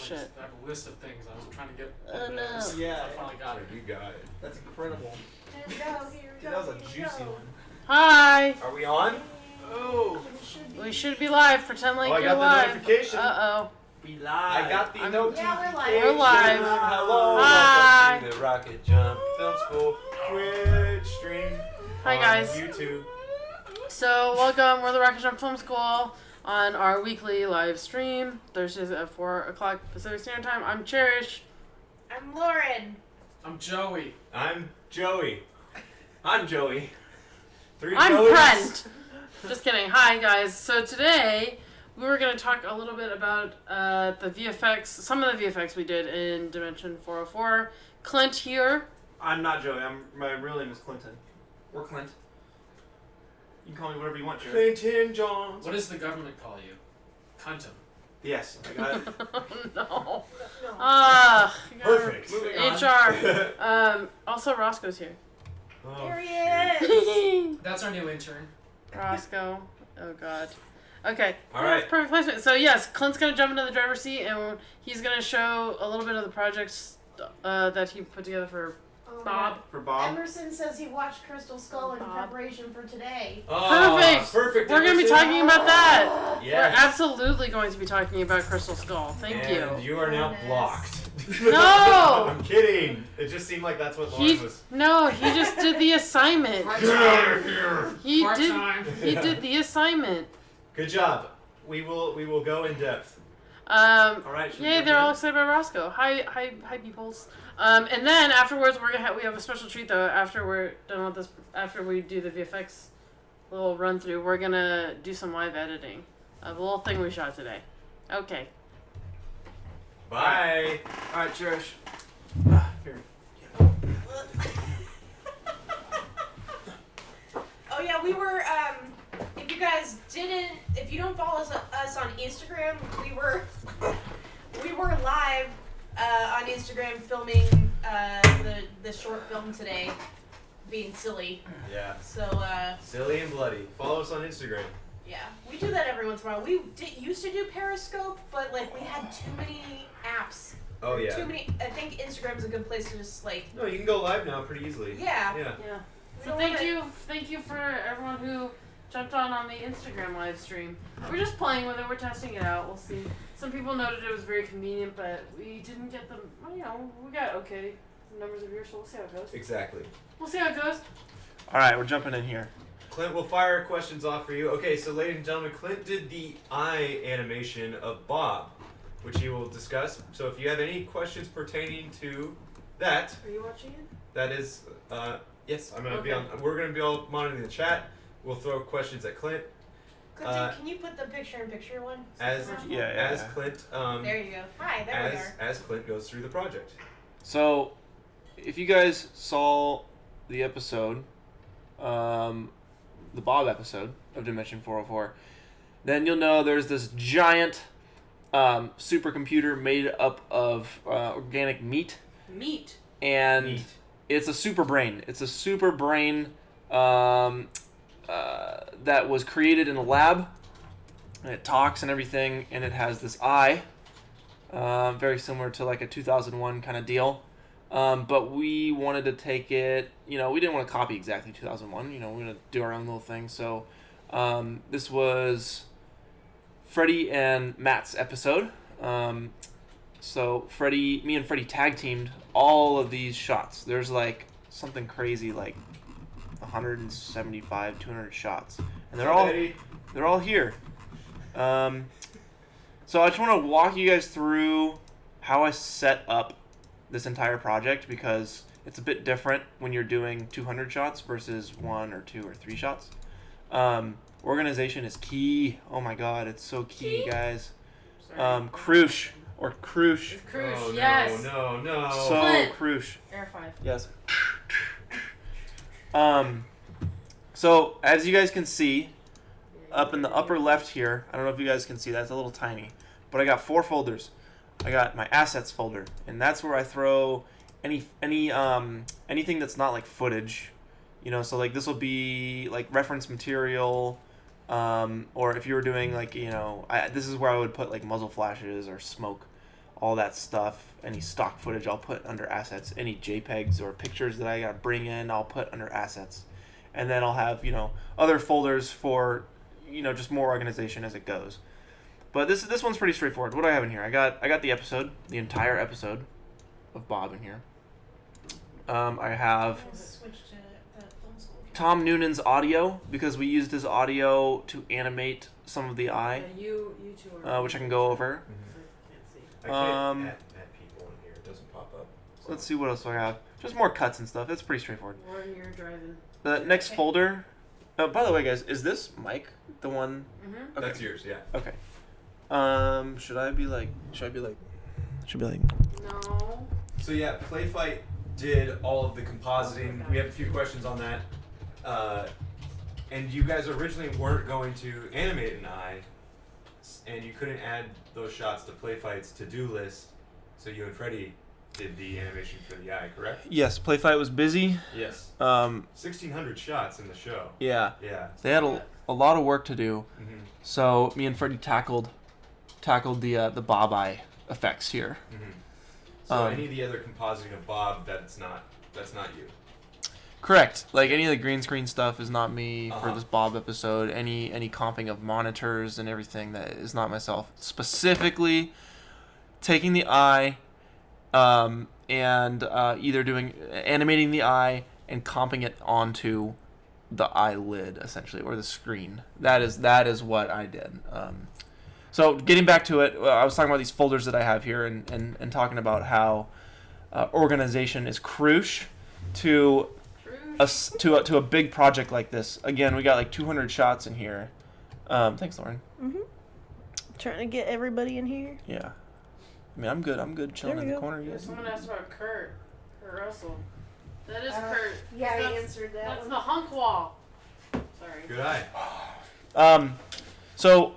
shit. I have a list of things. I was trying to get. No. Yeah. I finally got it. You got it. That's incredible. Here we go, here we Dude, go. that was a juicy one. Hi. Are we on? Oh. We should be live. Pretend like Oh, I you're got the live. notification. We live. I got the notification. Yeah, we're live. We're live. Hello. Hi. Welcome to the Rocket Jump Film School Twitch stream. Hi, on guys. YouTube. So, welcome. We're the Rocket Jump Film School on our weekly live stream, Thursdays at 4 o'clock Pacific Standard Time. I'm Cherish. I'm Lauren. I'm Joey. I'm Joey. I'm Joey. Three I'm Joeys. Brent. Just kidding. Hi, guys. So, today we were going to talk a little bit about the VFX, some of the VFX we did in Dimension 404. Clint here. I'm not Joey. My real name is Clinton. Or Clint. You can call me whatever you want, Jared. Clinton Johns. What does the government call you? Cuntum. Yes, I got it. Oh, no. No. Perfect. Moving on. HR. Also, Roscoe's here. Oh, There he shoot. is. That's our new intern. Roscoe. Oh, God. Okay. All That's right. perfect placement. So, yes, Clint's going to jump into the driver's seat, and he's going to show a little bit of the projects that he put together for Oh, Bob. For Bob. Emerson says he watched Crystal Skull in Bob. preparation for today. Oh, Perfect. Perfect. We're going to be Emerson. talking about that. Yes. We're absolutely going to be talking about Crystal Skull. Thank And you. you are now Goodness. blocked. No! I'm kidding. It just seemed like that's what Lauren was. No, he just did the assignment. Part Get out time. of here. He Part did. time. He did the assignment. Good job. We will go in depth. All right. should we Yay, jump they're in? all excited about Roscoe. Hi, peoples. And then afterwards, we have a special treat though. After we're done with this, after we do the VFX little run through, we're gonna do some live editing of a little thing we shot today. Okay. Bye. All right, Cherish. Here. Oh yeah, we were. If you guys didn't, if you don't follow us on Instagram, we were live on Instagram filming the short film today, being silly. Yeah. So Silly and bloody. Follow us on Instagram. yeah, we do that every once in a while. We used to do Periscope, but like we had too many apps. Oh yeah. Too many. I think Instagram's a good place to just like. No, you can go live now pretty easily. Yeah. Yeah. Yeah. We So don't thank you for everyone who jumped on the Instagram live stream. We're just playing with it. We're testing it out. We'll see. Some people noted it was very convenient, but we didn't get them. Well, you know, we got okay numbers of viewers, so we'll see how it goes. Exactly. We'll see how it goes. All right, we're jumping in here. Clint will fire questions off for you. Okay, so ladies and gentlemen, Clint did the eye animation of Bob, which he will discuss. So if you have any questions pertaining to that, Are you watching it? that is, yes, I'm gonna be Okay. on. We're gonna be all monitoring the chat. We'll throw questions at Clint. Clinton, can you put the picture-in-picture one? As Yeah. as Clint There you go. Hi, there we are. as Clint goes through the project. So, if you guys saw the episode, the Bob episode of Dimension 404, then you'll know there's this giant supercomputer made up of organic meat, Meat. and Neat. it's a super brain. It's a super brain that was created in a lab, and it talks and everything, and it has this eye, very similar to like a 2001 kind of deal. But we wanted to take it, we didn't want to copy exactly 2001, we're going to do our own little thing. So this was Freddie and Matt's episode. So me and Freddie tag teamed all of these shots. There's like something crazy, like 175, 200 shots. And they're all here. So I just want to walk you guys through how I set up this entire project, because it's a bit different when you're doing 200 shots versus 1 or 2 or 3 shots. Organization is key. Oh my god, it's so key, guys. Crucial. Cruise, Oh yes. no. So Clint. crucial. Air 5. Yes. So as you guys can see, up in the upper left here, I don't know if you guys can see, that's a little tiny, but I got 4 folders. I got my assets folder, and that's where I throw anything that's not like footage, so like this will be like reference material, or if you were doing like, this is where I would put like muzzle flashes or smoke, all that stuff. Any stock footage I'll put under assets. Any JPEGs or pictures that I gotta bring in, I'll put under assets. And then I'll have, other folders for, just more organization as it goes. But this one's pretty straightforward. What do I have in here? I got the episode, the entire episode of Bob in here. I have Switch to the film school. Tom Noonan's audio, because we used his audio to animate some of the eye, You two are. which I can go over. Can't see. I can't add people in here. It doesn't pop up. Let's see what else I have. Just more cuts and stuff. It's pretty straightforward. When you're driving. The next Okay. folder. By the way, guys, is this mic the one? Mm-hmm. Okay. That's yours, yeah. Okay. Should I be like? No. So yeah, Playfight did all of the compositing. We have a few questions on that. And you guys originally weren't going to animate an eye, and you couldn't add those shots to Playfight's to-do list, so you and Freddie did the animation for the eye, correct? Yes, Playfight was busy. Yes. 1,600 shots in the show. Yeah, Yeah. they had a lot of work to do. Mm-hmm. So me and Freddie tackled the Bob eye effects here. Mm-hmm. So any of the other compositing of Bob, that's not you. Correct. Like any of the green screen stuff is not me for Uh-huh. this Bob episode. Any comping of monitors and everything, that is not myself. Specifically taking the eye and either animating the eye and comping it onto the eyelid, essentially, or the screen. That is what I did. So getting back to it, I was talking about these folders that I have here and talking about how organization is crucial to a big project like this. Again, we got like 200 shots in here. Thanks, Lauren. Trying to get everybody in here. Yeah. I mean, I'm good chilling There in we the go. corner. You guys. Someone asked about Kurt Russell. That is Kurt. Yeah, I That's- answered that That's one. the hunk wall. Sorry. Good eye. So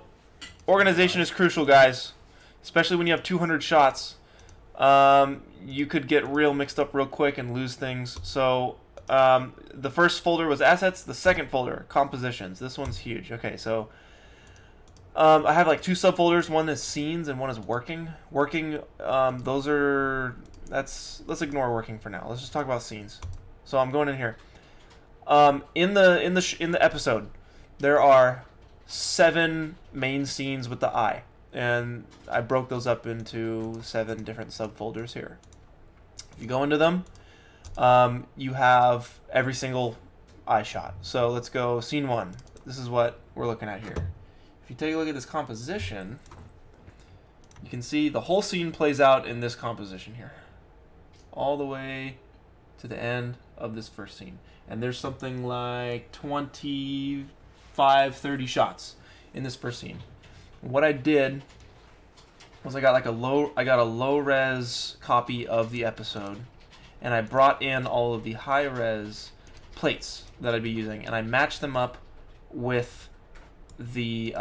organization is crucial, guys, especially when you have 200 shots. You could get real mixed up real quick and lose things. So the first folder was assets. The second folder, compositions. This one's huge. Okay, so I have like two subfolders. One is scenes and one is working. Working, let's ignore working for now. Let's just talk about scenes. So I'm going in here. In the episode, there are 7 main scenes with the eye, and I broke those up into 7 different subfolders here. If you go into them, you have every single eye shot. So let's go scene 1. This is what we're looking at here. If you take a look at this composition, you can see the whole scene plays out in this composition here, all the way to the end of this first scene. And there's something like 25, 30 shots in this first scene. And what I did was I got a low res copy of the episode, and I brought in all of the high res plates that I'd be using, and I matched them up with the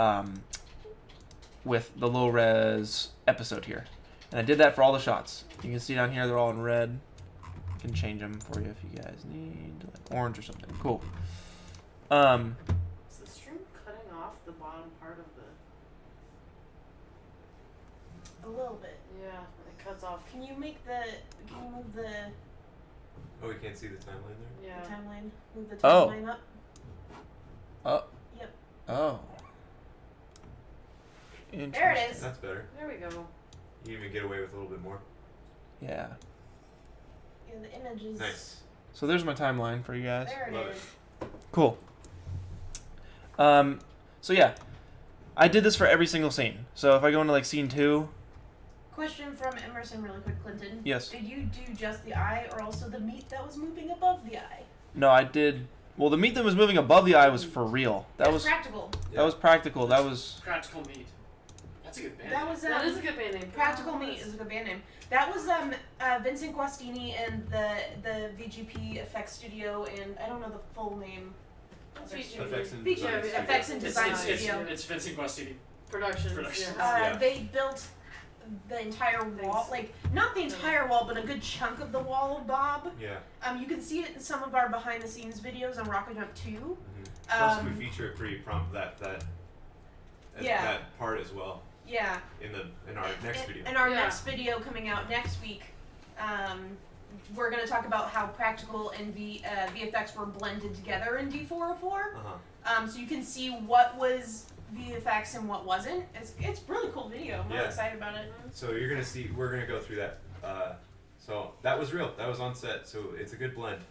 low res episode here. And I did that for all the shots. You can see down here they're all in red. I can change them for you if you guys need, like orange or something. Cool. Is the stream cutting off the bottom part of the? A little bit. Yeah, it cuts off. Can you move the Oh, we can't see the timeline there? Yeah. timeline? Move the Oh. timeline up? Oh. There it is. That's better. There we go. You even get away with a little bit more. Yeah. Yeah, the image is. Nice. So there's my timeline for you guys. There it Love is. Cool. So yeah, I did this for every single scene. So if I go into like scene 2, Question from Emerson, really quick, Clinton. Yes. Did you do just the eye, or also the meat that was moving above the eye? no, I did. Well, the meat that was moving above the eye was for real. That That's was practical. practical. That was Practical Meat. That's a good band. That was That is a good band name. Practical Meat is a good band name. That was Vincent Guastini and the VGP Effects Studio, and I don't know the full name. That's Effects Effects and VGP Design Studio. Effects and Design it's, Studio. it's Vincent Guastini. Productions. Productions. Yeah. Yeah. They built the entire wall, like not the entire wall, but a good chunk of the wall of Bob. Yeah. You can see it in some of our behind the scenes videos on Rocket Jump 2. Mm-hmm. Plus, we feature it pretty prompt that Yeah. that part as well. Yeah. in our next video. In our Yeah. next video coming out next week, we're going to talk about how practical and VFX were blended together in D404. So you can see what was VFX and what wasn't. It's really cool video. I'm really excited about it. So you're gonna see. We're gonna go through that. So that was real. That was on set. So it's a good blend.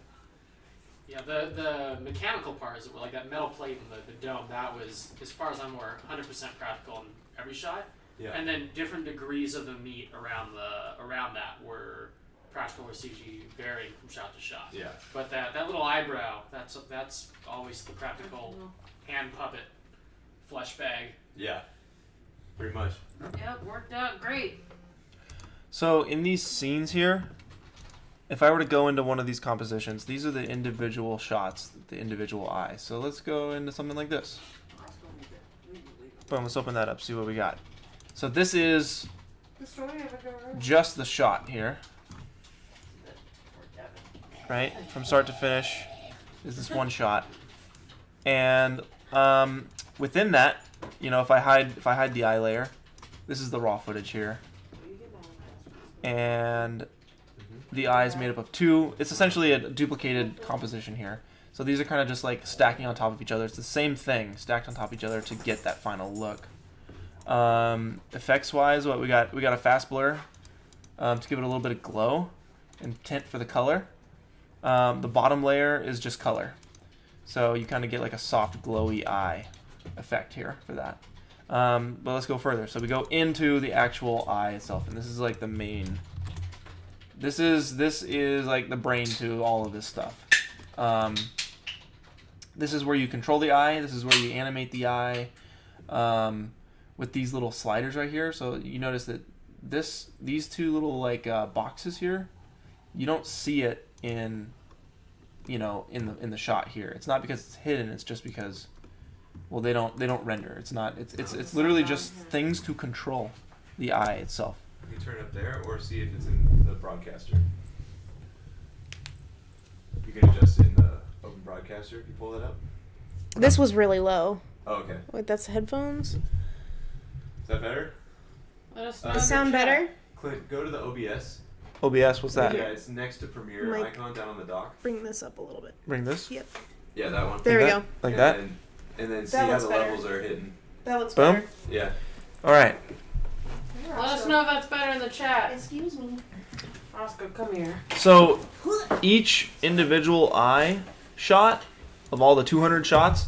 Yeah, the mechanical parts, like that metal plate and the dome, that was, as far as I'm aware, 100% practical in every shot. Yeah. And then different degrees of the meat around that were practical or CG, varying from shot to shot. Yeah. But that little eyebrow, that's always the practical hand puppet flesh bag. Yeah. Pretty much. Yep, worked out great. So in these scenes here, if I were to go into one of these compositions, these are the individual shots, the individual eyes. So let's go into something like this. Boom, let's open that up, see what we got. So this is just the shot here, right? From start to finish is this one shot. And within that, you know, if I hide the eye layer, this is the raw footage here. And the eye is made up of two. It's essentially a duplicated composition here. So these are kind of just like stacking on top of each other. It's the same thing stacked on top of each other to get that final look. Effects wise, what we got a fast blur to give it a little bit of glow and tint for the color. The bottom layer is just color. So you kind of get like a soft glowy eye effect here for that. But let's go further. So we go into the actual eye itself, and this is like the main. This is like the brain to all of this stuff. This is where you control the eye. This is where you animate the eye with these little sliders right here. So you notice that these two little like boxes here, you don't see it in the shot here. It's not because it's hidden. It's just because, well, they don't render. It's not. It's literally just things to control the eye itself. You can turn it up there or see if it's in the broadcaster. You can adjust it in the open broadcaster if you pull that up. This was really low. Oh, okay. Wait, that's the headphones? Is that better? Let us Uh, know. Does it in the sound chat. better? Click. Go to the OBS. OBS, what's that? Yeah, it's next to Premiere Mike. icon down on the dock. Bring this up a little bit. Bring this. Yep. Yeah, that one. There we Like go. that? Like and that? And then see That how looks the better. levels are hidden. That looks Boom. better. Yeah. All right. Let us know if that's better in the chat. Excuse me. Oscar, come here. So each individual eye shot of all the 200 shots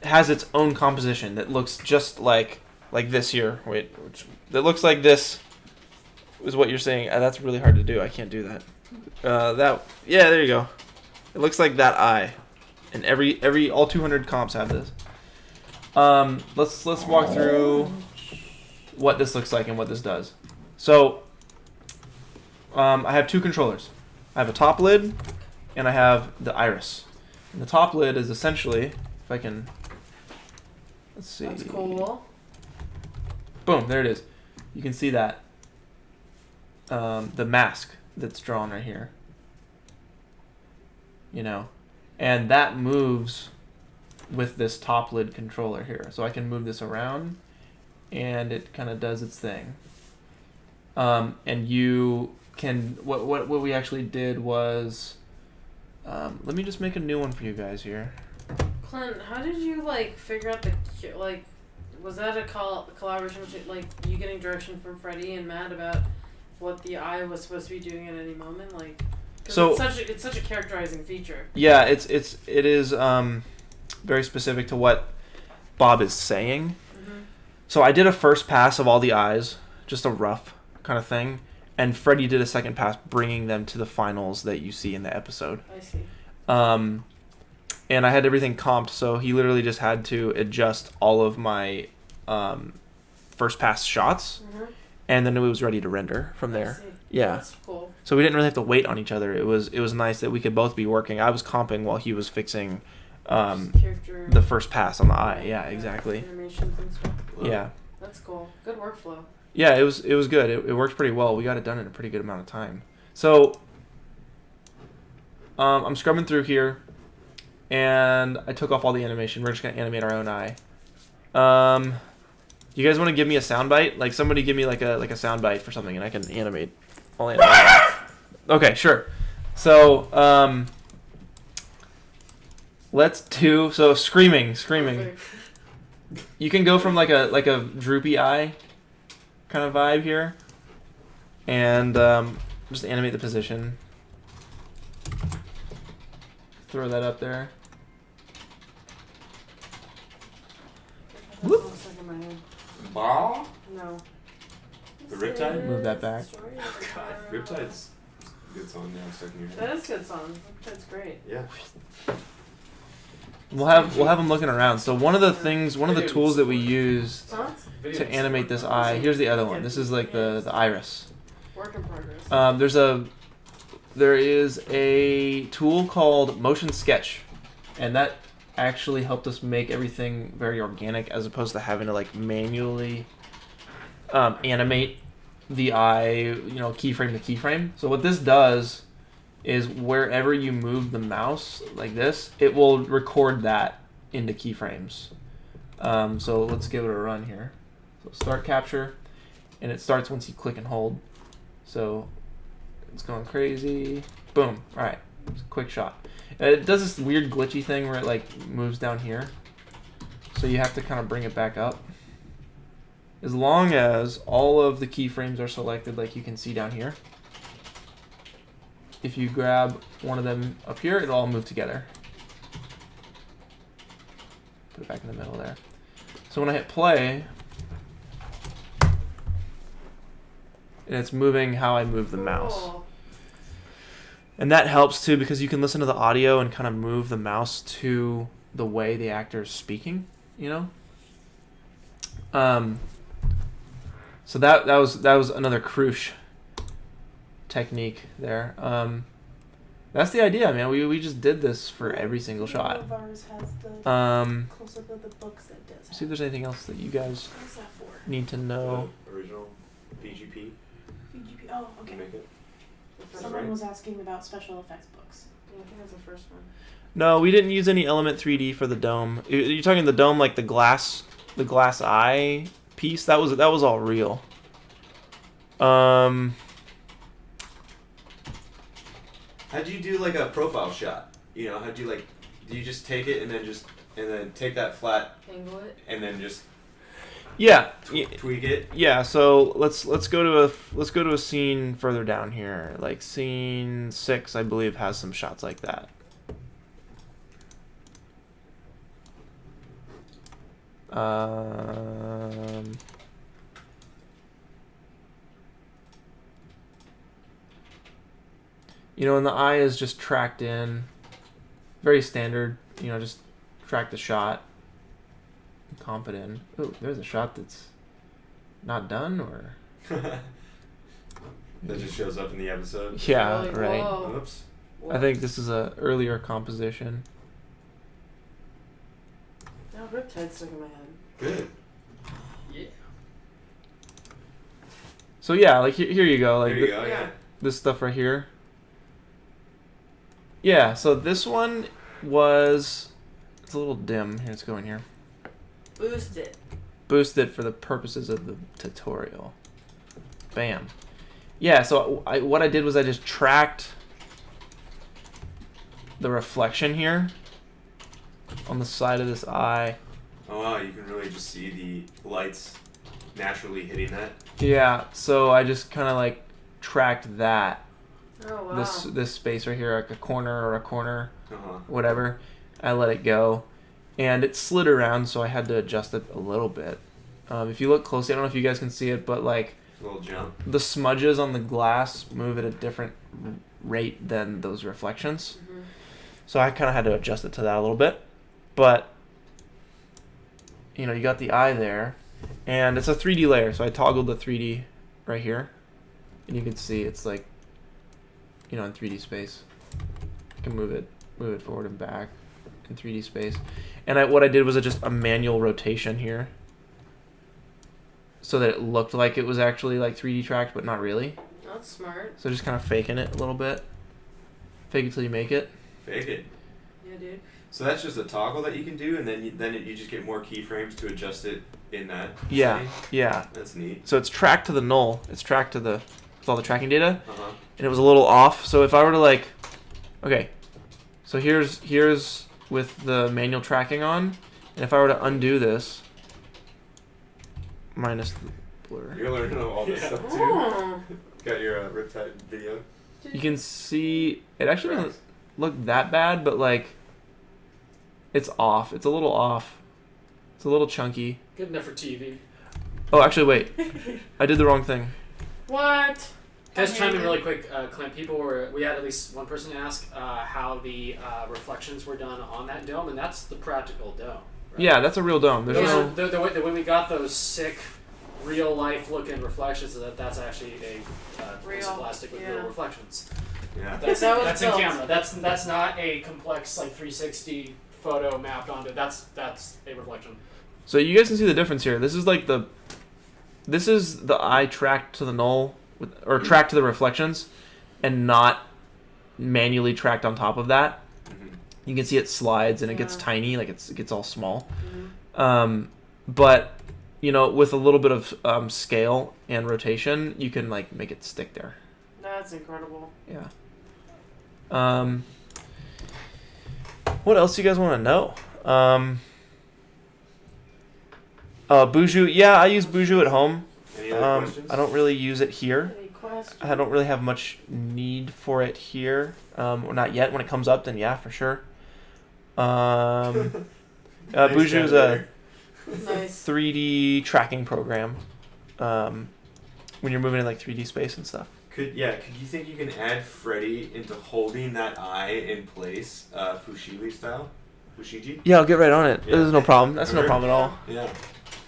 has its own composition that looks just like this here. Wait, that looks like this is what you're saying. That's really hard to do. I can't do that. Yeah, there you go. It looks like that eye, and all 200 comps have this. Let's walk through what this looks like and what this does. So I have two controllers. I have a top lid, and I have the iris. And the top lid is essentially, if I can, let's see. That's cool. Boom, there it is. You can see that. The mask that's drawn right here. You know, and that moves with this top lid controller here. So I can move this around, and it kind of does its thing. And you can, what we actually did was, let me just make a new one for you guys here. Clint, how did you figure out was that a collaboration between you getting direction from Freddie and Matt about what the eye was supposed to be doing at any moment? So it's such a characterizing feature. Yeah, it is very specific to what Bob is saying. Mm-hmm. So I did a first pass of all the eyes, just a rough kind of thing, and Freddie did a second pass, bringing them to the finals that you see in the episode. I see. And I had everything comped, so he literally just had to adjust all of my first pass shots, and then it was ready to render from there. I see. Yeah. That's cool. So we didn't really have to wait on each other. It was nice that we could both be working. I was comping while he was fixing Character. the first pass on the eye. Yeah, exactly. Animations and stuff. Yeah. That's cool. Good workflow. Yeah, it was good. It worked pretty well. We got it done in a pretty good amount of time. So I'm scrubbing through here, and I took off all the animation. We're just gonna animate our own eye. Do you guys want to give me a soundbite? Like somebody give me like a soundbite for something, and I can animate. I'll animate. Okay, sure. So let's do screaming. Perfect. You can go from like a droopy eye kind of vibe here, and just animate the position. Throw that up there. Whoop. Stuck in my head. Bah? No. The Riptide? Move that back. God, Riptide's a good song now stuck in your head. That is a good song. That's great. Yeah. We'll have them looking around. So one of the tools that we used Huh? to animate this eye. Here's the other one. This is like the iris. Work in progress. There is a tool called Motion Sketch, and that actually helped us make everything very organic as opposed to having to like manually animate the eye, keyframe to keyframe. So what this does is wherever you move the mouse like this, it will record that into keyframes. So let's give it a run here. So start capture, and it starts once you click and hold. So it's going crazy. Boom. All right. It's a quick shot. It does this weird glitchy thing where it like moves down here. So you have to kind of bring it back up. As long as all of the keyframes are selected like you can see down here. If you grab one of them up here, it'll all move together. Put it back in the middle there. So when I hit play, and it's moving how I move the mouse. Cool. And that helps too because you can listen to the audio and kind of move the mouse to the way the actor is speaking, So that was another crucial technique there. That's the idea, man. We just did this for every single shot. One of ours has the close up of the books that does. See if there's anything else that you guys What's that for? need to know. Original VGP. VGP. Oh, okay. Make it. The first Someone right? was asking about special effects books. Yeah, I think that's the first one. No, we didn't use any Element 3D for the dome. You're talking the dome like the glass eye piece. That was all real. How'd you do like a profile shot? How'd you do you just take it and then take that flat Angle it. and then just Yeah. tweak it? Yeah, so let's go to a scene further down here. Like scene 6, I believe, has some shots like that. And the eye is just tracked in. Very standard, just track the shot. Comp it in. Oh, there's a shot that's not done, or That just shows up in the episode. yeah, Really? right. Whoa. Oops. I think this is a earlier composition. Now Riptide's stuck in my head. Good. Yeah. So yeah, like here you go, like There you go. Yeah. this stuff right here. Yeah, so this one it's a little dim. Here, let's go in here. Boost it. Boost it for the purposes of the tutorial. Bam. Yeah, so what I did was I just tracked the reflection here on the side of this eye. Oh wow, you can really just see the lights naturally hitting that. Yeah, so I just kind of like tracked that. Oh wow. This space right here, like a corner, Uh-huh. whatever. I let it go, and it slid around, so I had to adjust it a little bit. If you look closely, I don't know if you guys can see it, but like A little jump. the smudges on the glass move at a different rate than those reflections. Mhm. So I kind of had to adjust it to that a little bit. But you got the eye there, and it's a 3D layer, so I toggled the 3D right here, and you can see it's like in 3D space. I can move it forward and back in 3D space. And what I did was just a manual rotation here, so that it looked like it was actually like 3D tracked, but not really. That's smart. So just kind of faking it a little bit. Fake it till you make it. Fake it. Yeah, dude. So that's just a toggle that you can do, and then you just get more keyframes to adjust it in that. Yeah, setting? yeah. That's neat. So it's tracked to the null. It's tracked to with all the tracking data, Uh-huh. and it was a little off. So if I were to like, okay, so here's with the manual tracking on, and if I were to undo this, minus the blur, You're learning all this stuff too. Oh. Got your Riptide video. you can see it actually Right. doesn't look that bad, but like, it's off. It's a little off. It's a little chunky. Good enough for TV. Oh, actually, wait. I did the wrong thing. What? Guys, Okay. chime in really quick. Clint, we had at least one person ask how the reflections were done on that dome, and that's the practical dome. Right? Yeah, that's a real dome. There's Those no. are, the way we got those sick, real life looking reflections, that's actually a piece of Real, plastic with yeah. real reflections. Yeah. That's, That was that's in built. camera. That's not a complex like 360 photo mapped onto. That's a reflection. So you guys can see the difference here. This is the eye tracked to the null, or tracked to the reflections, and not manually tracked on top of that. Mhm. You can see it slides and it gets Yeah. tiny, like it gets all small. Mhm. But with a little bit of scale and rotation, you can like make it stick there. That's incredible. Yeah. What else do you guys want to know? Buju. Yeah, I use Buju at home. Any other questions? I don't really use it here. Any questions? I don't really have much need for it here. Or not yet. When it comes up, then yeah, for sure. Thanks, Buju is a Nice. 3D tracking program. When you're moving in like 3D space and stuff. Could you think you can add Freddy into holding that eye in place, Fushigi style? Fushigi? Yeah, I'll get right on it. Yeah. There's no problem. That's no Alright. problem at all. Yeah.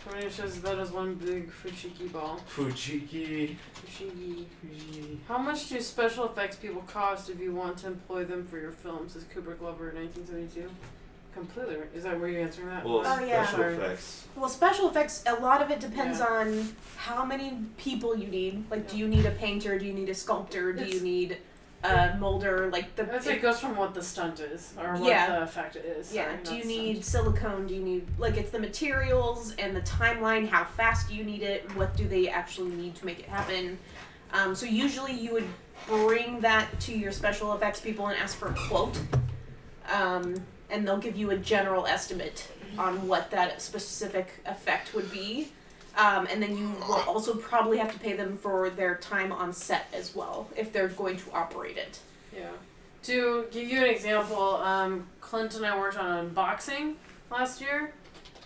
Somebody says that is one big fushigi ball. Fushigi. Fushigi. How much do special effects people cost if you want to employ them for your film? Says Kubrick Lover 1972. Completely. Is that where you're answering that? Well, Oh, yeah. special Sorry. effects. Well, special effects, a lot of it depends Yeah. on how many people you need. Like, do you need a painter? Do you need a sculptor? Do you It's- need a molder? Like, I'd say it goes from what the stunt is or what Yeah. the effect is. yeah, Sorry, do not you stunt. need silicone? Do you need, like, it's the materials and the timeline, how fast do you need it, what do they actually need to make it happen. So usually you would bring that to your special effects people and ask for a quote. And they'll give you a general estimate on what that specific effect would be. And then you will also probably have to pay them for their time on set as well, if they're going to operate it. Yeah. To give you an example, Clint and I worked on unboxing last year.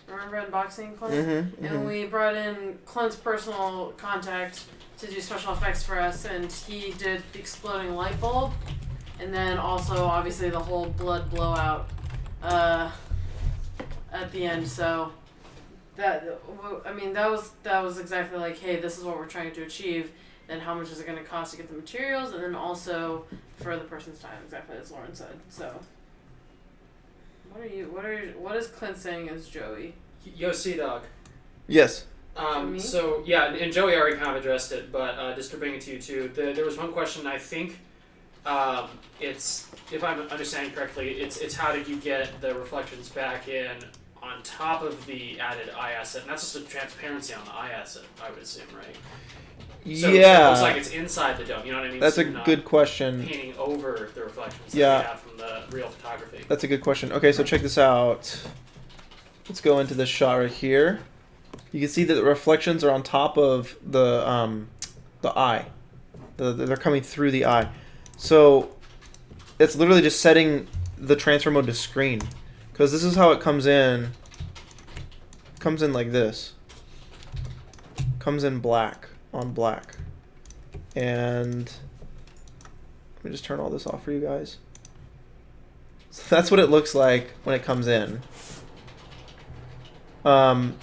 Remember unboxing, Clint? And we brought in Clint's personal contact to do special effects for us, and he did the exploding light bulb, and then also obviously the whole blood blowout at the end. So that was exactly like, hey, this is what we're trying to achieve. Then how much is it going to cost to get the materials, and then also for the person's time, exactly as Lauren said. So what is Clint saying as Joey? Yo, Sea Dog. Yes. Me? So yeah, and Joey already kind of addressed it, but just to bring it to you too, there was one question. I think it's, if I'm understanding correctly, it's how did you get the reflections back in on top of the added eye asset, and that's just a transparency on the eye asset, I would assume, right? So it looks like it's inside the dome. You know what I mean? That's So a you're not good question. painting over the reflections that Yeah. you have from the real photography. That's a good question. Okay, so check this out. Let's go into this shot right here. You can see that the reflections are on top of the eye. They're coming through the eye. So it's literally just setting the transfer mode to screen, because this is how it comes in. Comes in like this. Comes in black on black. And let me just turn all this off for you guys. So that's what it looks like when it comes in. All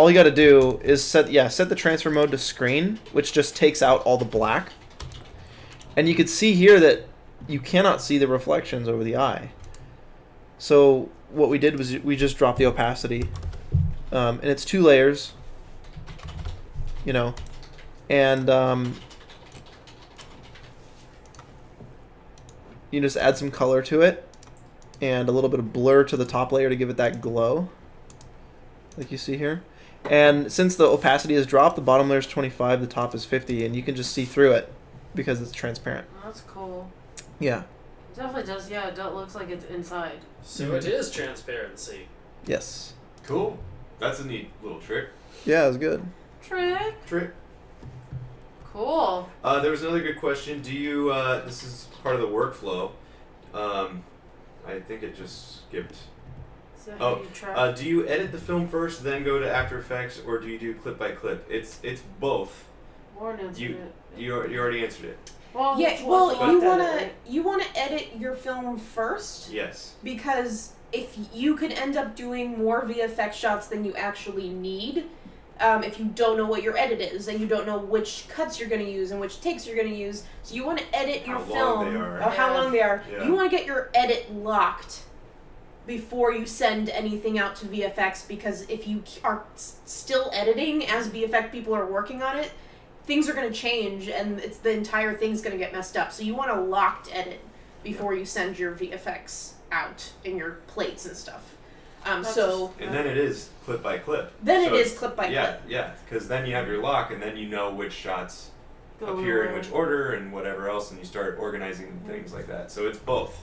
you got to do is set the transfer mode to screen, which just takes out all the black. And you can see here that you cannot see the reflections over the eye. So what we did was we just dropped the opacity, and it's 2 layers. You know, and you just add some color to it, and a little bit of blur to the top layer to give it that glow, like you see here. And since the opacity is dropped, the bottom layer is 25, the top is 50, and you can just see through it because it's transparent. That's cool. Yeah. It definitely does. Yeah, it looks like it's inside. So it is transparency. Yes. Cool. That's a neat little trick. Yeah, it was good. Trick. Cool. There was another good question. Do you, this is part of the workflow. I think it just skipped. So how do you track? Do you edit the film first, then go to After Effects, or do you do clip by clip? It's both. Warren answered it. You already answered it. Well, Yeah, it's well, what's you left wanna of it, right? you wanna edit your film first Yes. because if you could end up doing more VFX shots than you actually need, if you don't know what your edit is and you don't know which cuts you're gonna use and which takes you're gonna use, so you want to edit your How film long they are. or how Yeah. long they are. Yeah. You want to get your edit locked before you send anything out to VFX, because if you are still editing as VFX people are working on it, things are going to change and the entire thing's going to get messed up. So you want a locked edit before you send your VFX out in your plates and stuff. So And then it is clip by clip. then So it is it's- clip by yeah, clip. Yeah, because then you have your lock, and then you know which shots Go appear in where. which order and whatever else, and you start organizing things like that. So it's both.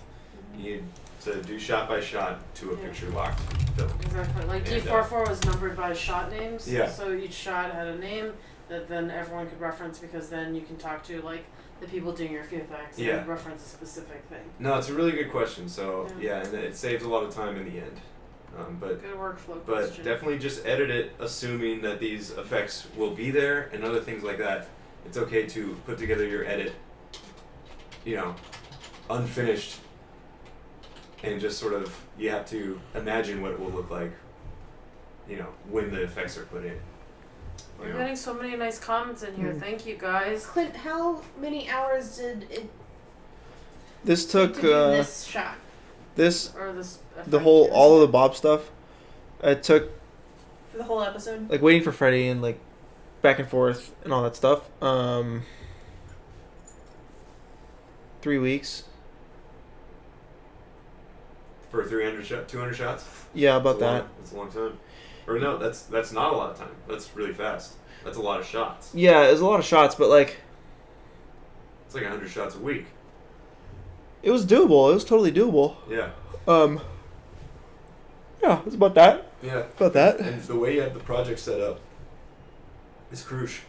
You need to do shot by shot to a Yeah. picture locked film. Exactly. Like And, D44 was numbered by shot names. Yeah. So each shot had a name that then everyone could reference, because then you can talk to like the people doing your VFX Yeah. and reference a specific thing. No, it's a really good question. So Yeah. yeah, and it saves a lot of time in the end. But Good workflow but question. definitely just edit it, assuming that these effects will be there and other things like that. It's okay to put together your edit, unfinished, and just sort of you have to imagine what it will look like, when the effects are put in. We're getting so many nice comments in here. Mm. Thank you guys. Clint, how many hours did it This take took to do this shot? this Or this the effect whole is. all of the Bob stuff. It took For the whole episode? like waiting for Freddy and like back and forth and all that stuff. 3 weeks. For 200 shots. Yeah, about that. That's a long time. Or no, that's not a lot of time. That's really fast. That's a lot of shots. Yeah, it was a lot of shots, but like It's like 100 shots a week. it was doable. It was totally doable. Yeah. Yeah, it's about that. Yeah. About that. And the way you have the project set up is crucial.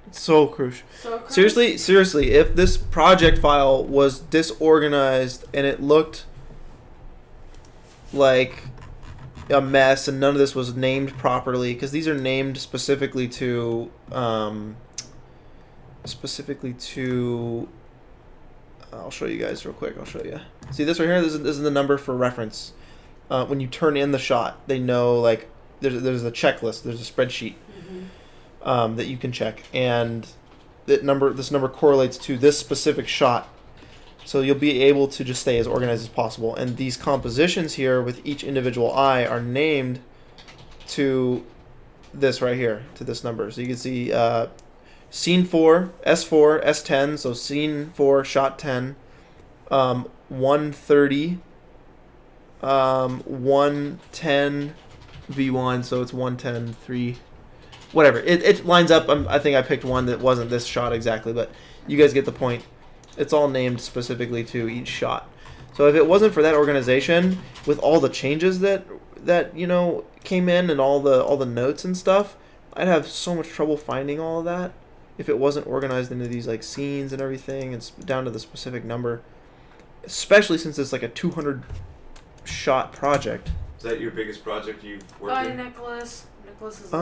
It's so crucial. So Chris, Seriously, if this project file was disorganized and it looked like a mess and none of this was named properly, because these are named specifically to I'll show you guys real quick. I'll show you. See this right here? This is the number for reference. When you turn in the shot, they know, like, there's a checklist. There's a spreadsheet that you can check, and this number correlates to this specific shot. So you'll be able to just stay as organized as possible. And these compositions here with each individual eye are named to this right here, to this number. So you can see scene 4, S4, S10, so scene 4, shot 10, 130, 110, V1, so it's 110, 3, whatever. It lines up. I think I picked one that wasn't this shot exactly, but you guys get the point. It's all named specifically to each shot. So if it wasn't for that organization, with all the changes that came in and all the notes and stuff, I'd have so much trouble finding all of that if it wasn't organized into these like scenes and everything. It's down to the specific number, especially since it's like a 200 shot project. Is that your biggest project you've worked Bye, in? Nicholas. Nicholas is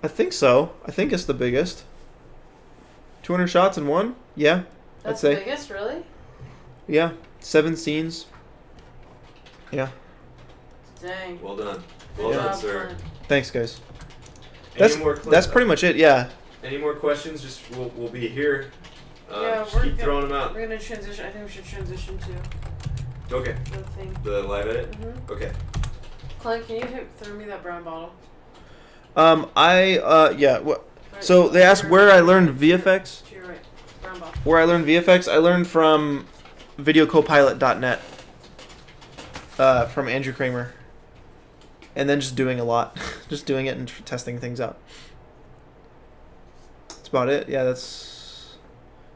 I think so. I think it's the biggest. 200 shots in one? Yeah, That's I'd the say. biggest, really? Yeah, 7 scenes. Yeah. Dang. Well done. Good Well done, job, sir. Clint. Thanks, guys. Any more clips? That's pretty much it. Yeah. Any more questions? Just we'll be here. Yeah, Just we're keep good. throwing them out. We're gonna transition. I think we should transition to Okay. the thing. The live edit. Mm-hmm. Okay. Clint, can you throw me that brown bottle? Yeah. What? Right, So they asked to where your- I learned VFX. To your right. Brown bottle. Where I learned VFX, I learned from videocopilot.net from Andrew Kramer. And then just doing a lot. Just doing it and testing things out. That's about it. Yeah, that's...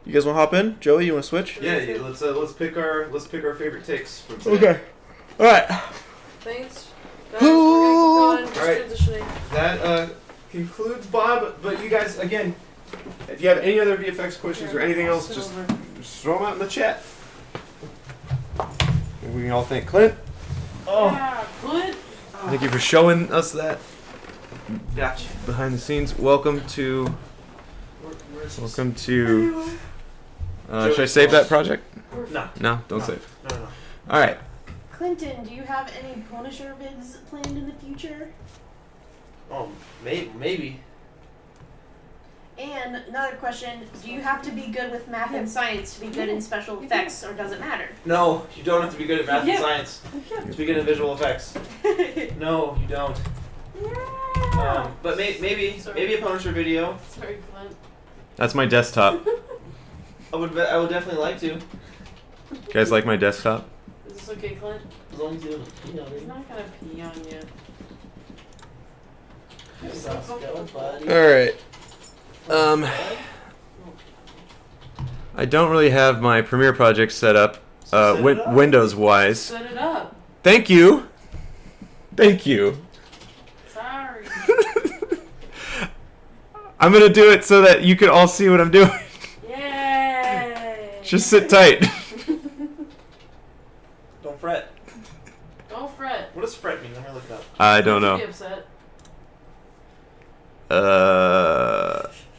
You guys want to hop in? Joey, you want to switch? Yeah, let's pick our favorite takes from today. Okay. All right. Thanks. Guys, we're gonna keep going. Just Alright. transitioning. That concludes Bob. But you guys, again, if you have any other VFX questions or anything else, just throw them out in the chat. We can all thank Clint. Oh, Yeah, Clint. Thank you for showing us that gotcha. behind the scenes. Welcome to. Should I save that project? No. No, don't save. No. All right. Clinton, do you have any Punisher vids planned in the future? Oh, maybe. And another question, do you have to be good with math and science to be good in special effects, or does it matter? No, you don't have to be good at math Yeah. and science to be good at visual effects. No, you don't. But maybe a Punisher video. Sorry, Clint. That's my desktop. I would definitely like to. You guys like my desktop? Is this okay, Clint? As long as you don't, He's not gonna pee on you. All right. I don't really have my Premiere project set up, So set it up. Windows wise. Set it up. Thank you. Thank you. Sorry. I'm gonna do it so that you can all see what I'm doing. Yay! Just sit tight. Don't fret. Don't fret. What does fret mean? Let me look it up. I don't Don't know. be upset.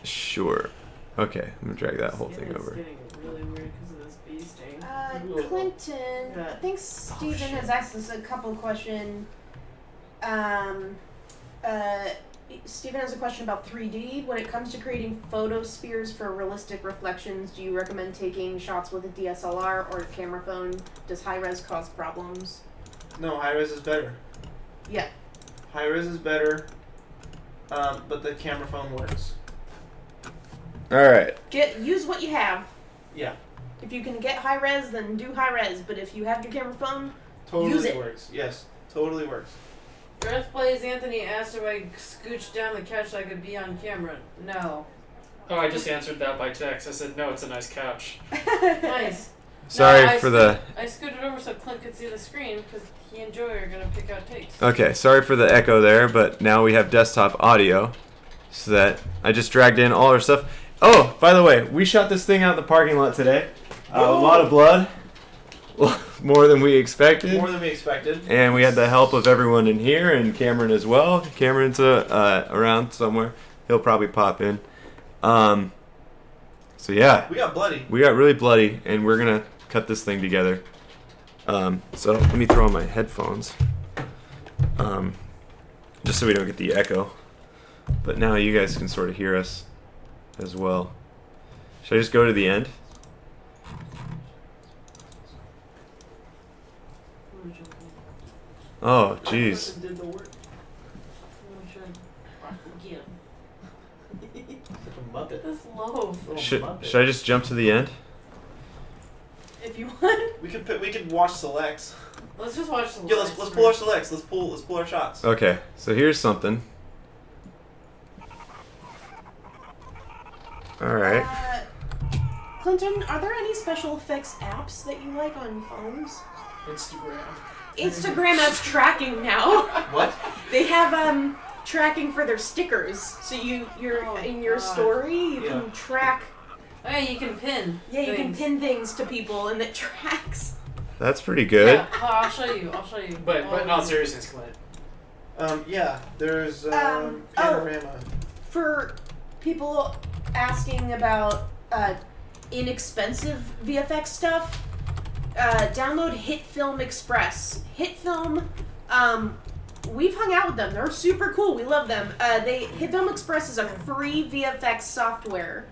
Sure. Okay, I'm gonna drag that whole thing It's over. getting really weird because of this bee sting. Clinton, Yeah. I think Stephen has asked us a couple of questions. Stephen has a question about 3D. When it comes to creating photospheres for realistic reflections, do you recommend taking shots with a DSLR or a camera phone? Does high res cause problems? No, high res is better. Yeah. High res is better, but the camera phone works. All right. Use what you have. Yeah, If you can get high res, then do high res. But if you have your camera phone, totally Use it. works. Yes, totally works. Dress Plays Anthony asked if I scooched down the couch so I could be on camera. No. Oh, I just answered that by text. I said, no, it's a nice couch. Nice. Sorry I for the. I scooted over so Clint could see the screen because he and Joey are gonna pick out takes. Okay, sorry for the echo there, but now we have desktop audio, so that I just dragged in all our stuff. Oh, by the way, we shot this thing out in the parking lot today. A lot of blood, more than we expected. More than we expected. And we had the help of everyone in here and Cameron as well. Cameron's around somewhere. He'll probably pop in. So yeah, We got bloody. we got really bloody, and we're gonna cut this thing together. So let me throw on my headphones, just so we don't get the echo. But now you guys can sort of hear us as well. Should I just go to the end? Oh, jeez. Did the work. Get him. Like a Muppet. This loaf. Little Should Muppet. I just jump to the end? if you want. We could watch selects. Let's just watch the Yeah, let's pull our selects. Let's pull our shots. Okay, so here's something. All right. Clinton, are there any special effects apps that you like on phones? Instagram. Instagram has tracking now. What? They have tracking for their stickers. So you're Oh, in your God. story, you Yeah. can track. Oh, yeah, you can pin. Yeah, you can things. pin things to people, and it tracks. That's pretty good. Yeah, I'll show you. I'll show you. But Oh, in all seriousness, Clint. Yeah. There's oh. panorama. For people asking about inexpensive VFX stuff, download HitFilm Express. HitFilm, we've hung out with them. They're super cool. We love them. HitFilm Express is a free VFX software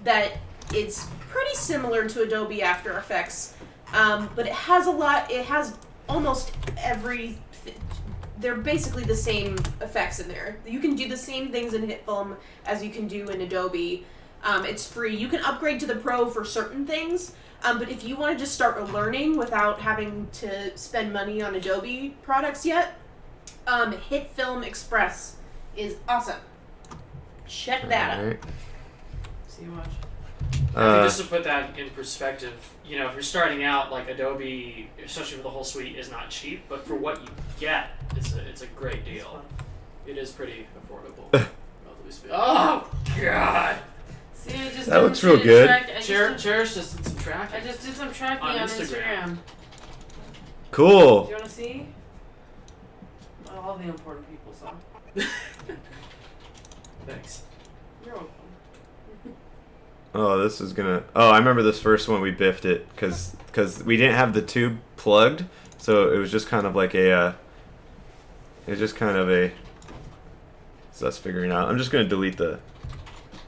that it's pretty similar to Adobe After Effects, but it has almost every. They're basically the same effects in there. You can do the same things in HitFilm as you can do in Adobe. It's free. You can upgrade to the Pro for certain things, but if you want to just start learning without having to spend money on Adobe products yet, Hit Film Express is awesome. Check that out. Alright. See watch. I think just to put that in perspective, you know, if you're starting out, like Adobe, especially for the whole suite, is not cheap, but for what you get, it's a great deal. It is pretty affordable. Relatively speaking. Oh God! See, I just That looks real good. Cherish just did some tracking. I just did some tracking On on Instagram. Instagram. Do Cool. you want to see? Well, all the important people saw. Thanks. You're welcome. Oh, this is gonna. Oh, I remember this first one. We biffed it because we didn't have the tube plugged, so it was just kind of like a. It was just kind of a. It's us figuring out. I'm just gonna delete the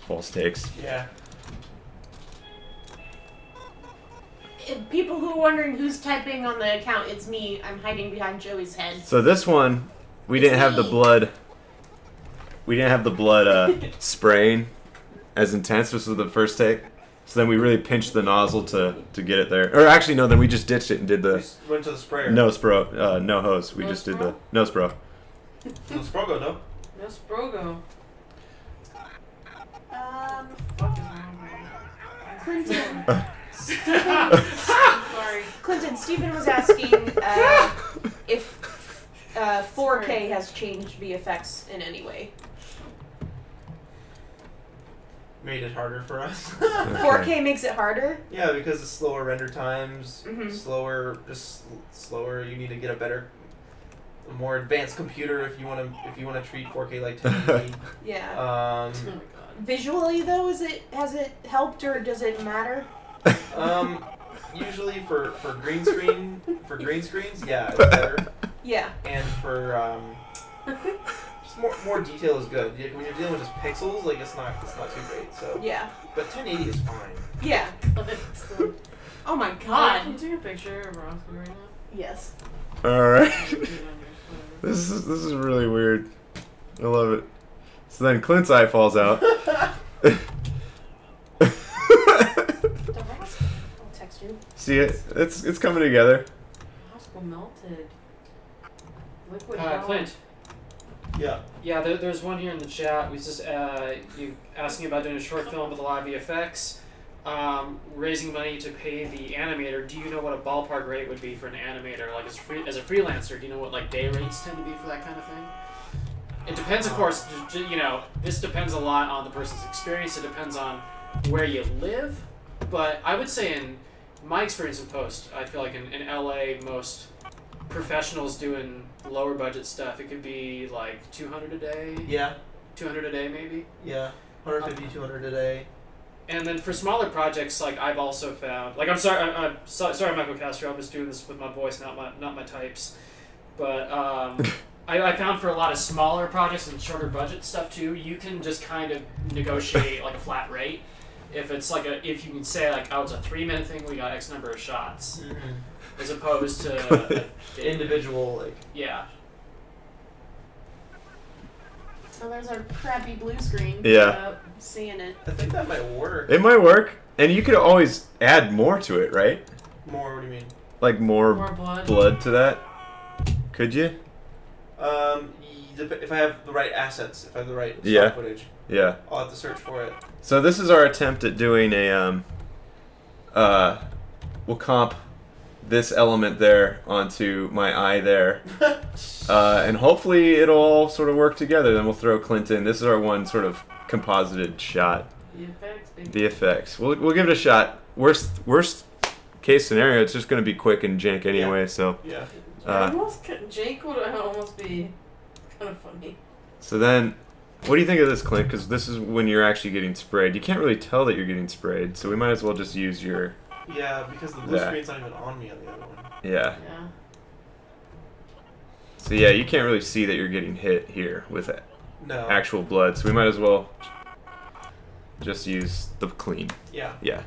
false takes. Yeah. If people who are wondering who's typing on the account, it's me. I'm hiding behind Joey's head. So this one, we didn't have the me. blood. We didn't have the blood spraying as intense. This was the first take. So then we really pinched the nozzle to get it there. Or actually, no. Then we just ditched it and did We the went to the sprayer. no spro, no hose. We No just did spro? the no spro. No Sprogo, no? No Sprogo. Fuck is wrong with you? Clinton. Sorry. Clinton, Stephen was asking if 4K has changed VFX in any way. Made it harder for us. 4K makes it harder. Yeah, because of slower render times, Mhm. slower. You need to get a more advanced computer if you want to treat 4K like 1080. Yeah. Oh my god. Visually though, has it helped or does it matter? Usually for green screens, yeah, it's better. Yeah. And for just more detail is good. When you're dealing with just pixels, like it's not too great. So, Yeah. but 1080 is fine. Yeah. Oh my Can god. you take a picture of Roscoe right now? Yes. All right. Put it on your Twitter. This is really weird. I love it. So then Clint's eye falls out. The Roscoe. I'll text you. See it? It's coming together. Roscoe melted. Liquid gum. Clint. Yeah. Yeah, there's one here in the chat. We just you asking about doing a short film with a lot of VFX, raising money to pay the animator. Do you know what a ballpark rate would be for an animator? Like as a freelancer, do you know what like day rates tend to be for that kind of thing? It depends, of course. You know, this depends a lot on the person's experience. It depends on where you live. But I would say in my experience in post, I feel like in LA, most professionals doing lower budget stuff, it could be like 200 a day. Yeah. 200 a day maybe. Yeah. 150, 200 a day. And then for smaller projects, like I've also found, like I'm sorry, Michael Castro, I'm just doing this with my voice, not my types, but I found for a lot of smaller projects and shorter budget stuff too, you can just kind of negotiate like a flat rate. If it's like if you can say like, oh, it's a 3-minute thing, we got X number of shots, as opposed to Individual, like. yeah. So there's our crappy blue screen. Yeah. Seeing it. I think that might work. It might work, and you could always add more to it, right? More. What do you mean? Like more More blood. blood to that. Could you? If I have the right assets, if I have the right Yeah. stock footage, Yeah. I'll have to search for it. So this is our attempt at doing a we'll comp this element there onto my eye there, and hopefully it'll all sort of work together. Then we'll throw Clint in. This is our one sort of composited shot. VFX, baby. VFX. We'll give it a shot. Worst case scenario, it's just gonna be quick and jank anyway. So Yeah. Jake would almost be kind of funny. so then, what do you think of this, Clint? Because this is when you're actually getting sprayed. You can't really tell that you're getting sprayed, so we might as well just use your Yeah, because the blue That. screen's not even on me on the other one. yeah. Yeah. So yeah, you can't really see that you're getting hit here with No. actual blood, so we might as well just use the clean. Yeah. Yeah.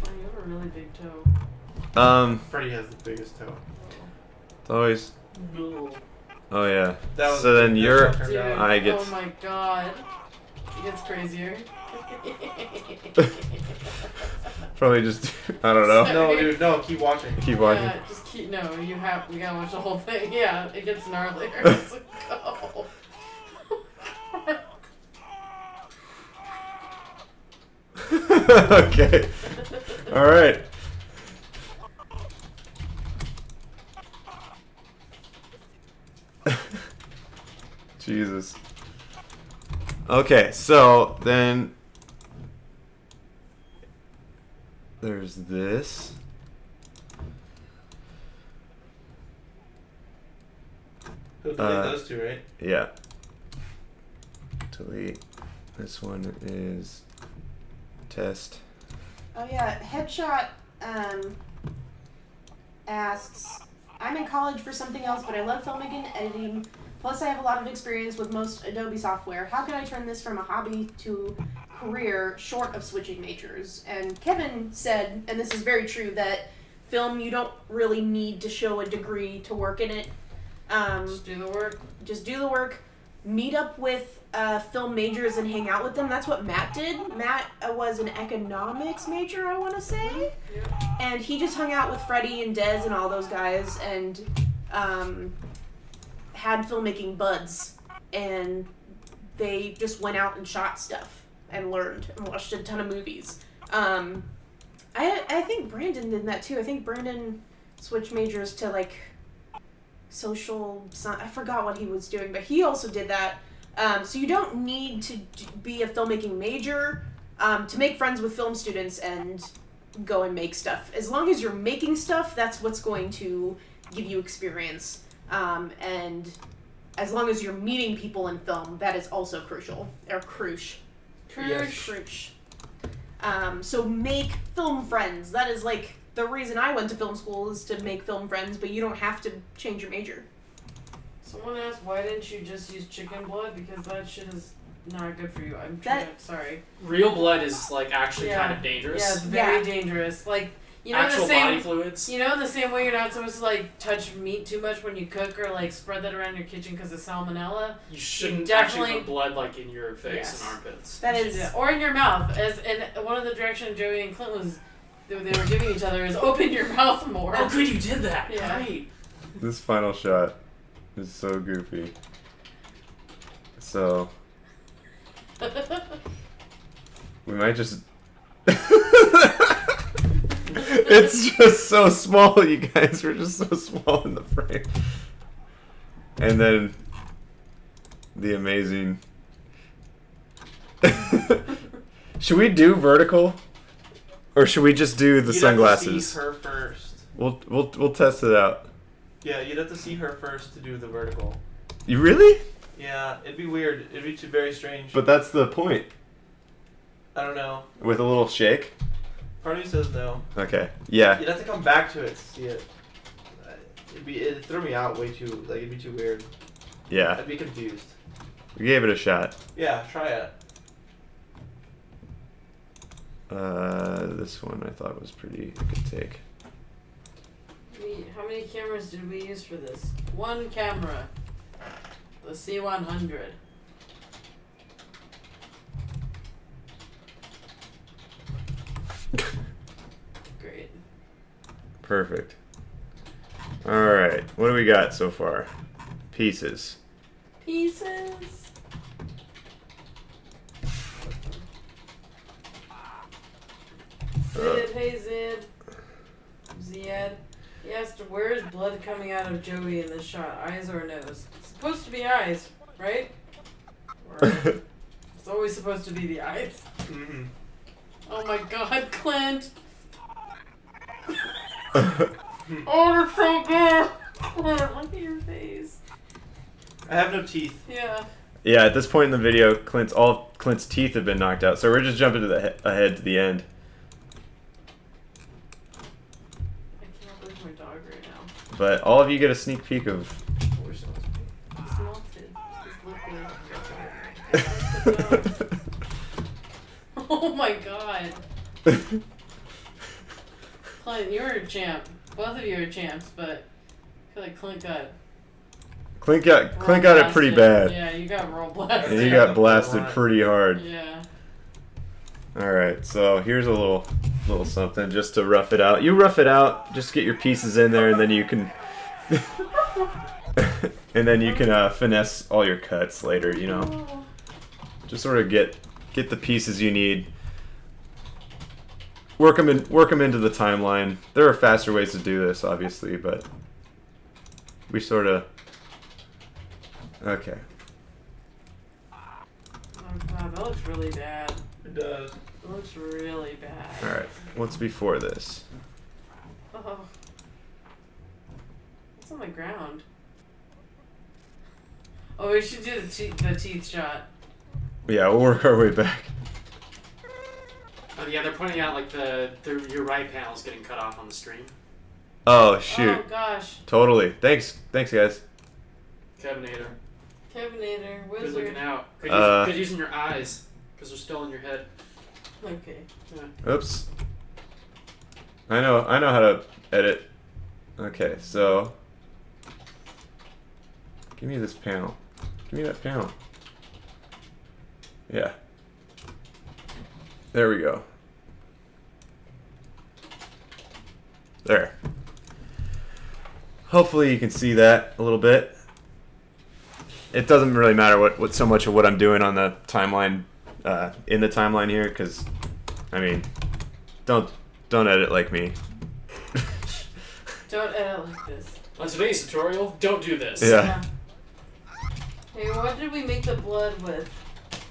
Oh, you have a really big toe. Freddie has the biggest toe. It's always. Oh yeah. That was So then that's your how it turned Dude, out. eye gets. oh my god. It gets crazier. Probably just, I don't know. No, dude, no. Keep watching. Keep watching. Yeah, just keep. No, we gotta watch the whole thing. Yeah, it gets gnarlier. It's like, go. Okay. All right. Jesus. Okay, so then there's this. Delete those two, right? Yeah. Delete. This one is test. Oh yeah, Headshot asks, I'm in college for something else, but I love filmmaking and editing. Plus, I have a lot of experience with most Adobe software. How can I turn this from a hobby to career short of switching majors? And Kevin said, and this is very true, that film, you don't really need to show a degree to work in it. Just do the work. Just do the work. Meet up with film majors and hang out with them. That's what Matt did. Matt was an economics major, I want to say. Yeah. And he just hung out with Freddie and Dez and all those guys and had filmmaking buds. And they just went out and shot stuff and learned and watched a ton of movies. I think Brandon did that too. I think Brandon switched majors to like social, I forgot what he was doing, but he also did that. So you don't need to be a filmmaking major to make friends with film students and go and make stuff. As long as you're making stuff, that's what's going to give you experience. And as long as you're meeting people in film, that is also crucial. Or crucial. Yes. Crucial. So make film friends. That is like the reason I went to film school, is to make film friends, but you don't have to change your major. Someone asked, why didn't you just use chicken blood? Because that shit is not good for you. Sorry. Real blood is like actually Yeah. kind of dangerous. Yeah, it's very dangerous. Like, you know, Actual the same body fluids. You know, the same way you're not supposed to like touch meat too much when you cook, or like spread that around your kitchen because of salmonella. You shouldn't definitely- actually put blood like in your face Yes. and armpits. That You should is do that. Or in your mouth. As and one of the directions Joey and Clint was they were giving each other is open your mouth more. Oh, good, you did that. Yeah. Great. This final shot is so goofy. So we might just. It's just so small, you guys. We're just so small in the frame. And then the amazing. Should we do vertical, or should we just do the You'd sunglasses? have to see her first. We'll test it out. Yeah, you'd have to see her first to do the vertical. You really? Yeah, it'd be weird. It'd be very strange. But that's the point. I don't know. With a little shake. Part of me says no. Okay. Yeah. You'd have to come back to it to see it. It'd throw me out way too. Like, it'd be too weird. Yeah. I'd be confused. We gave it a shot. Yeah, try it. This one I thought was pretty good take. How many cameras did we use for this? One camera. The C100. Great. Perfect. Alright. What do we got so far? Pieces. Pieces. Zid, hey Zid. Ziad. He asked, where is blood coming out of Joey in this shot? Eyes or nose? It's supposed to be eyes, right? Or it's always supposed to be the eyes. Mm-hmm. Oh my god, Clint! Oh, that's so good! Clint, look at your face. I have no teeth. Yeah. Yeah, at this point in the video, all of Clint's teeth have been knocked out, so we're just jumping to the ahead to the end. I can't believe my dog right now. But all of you get a sneak peek of. He's melted. He's liquid. Oh my god. Clint, you're a champ. Both of you are champs, but I feel like Clint got it pretty bad. Yeah, you got roll blasted. And he got blasted pretty hard. Yeah. All right, so here's a little something just to rough it out. You rough it out, just get your pieces in there, and then you can, finesse all your cuts later. You know, just sort of get the pieces you need. Work them into the timeline. There are faster ways to do this, obviously, but we sort of. Okay. Oh god, that looks really bad. It does. It looks really bad. All right. What's before this? Oh. What's on the ground? Oh, we should do the teeth shot. Yeah, we'll work our way back. Yeah, they're pointing out like your right panel's getting cut off on the stream. Oh shoot. Oh gosh. Totally. Thanks guys. Kevinator. Kevinator, Good wizard. looking out. Good using your eyes, because they're still in your head. Okay. Yeah. Oops. I know how to edit. Okay, so give me this panel. Give me that panel. Yeah. There we go. There. Hopefully you can see that a little bit. It doesn't really matter what so much of what I'm doing on the timeline, in the timeline here, because, I mean, don't edit like me. Don't edit like this. On today's tutorial, don't do this. Yeah. Hey, what did we make the blood with?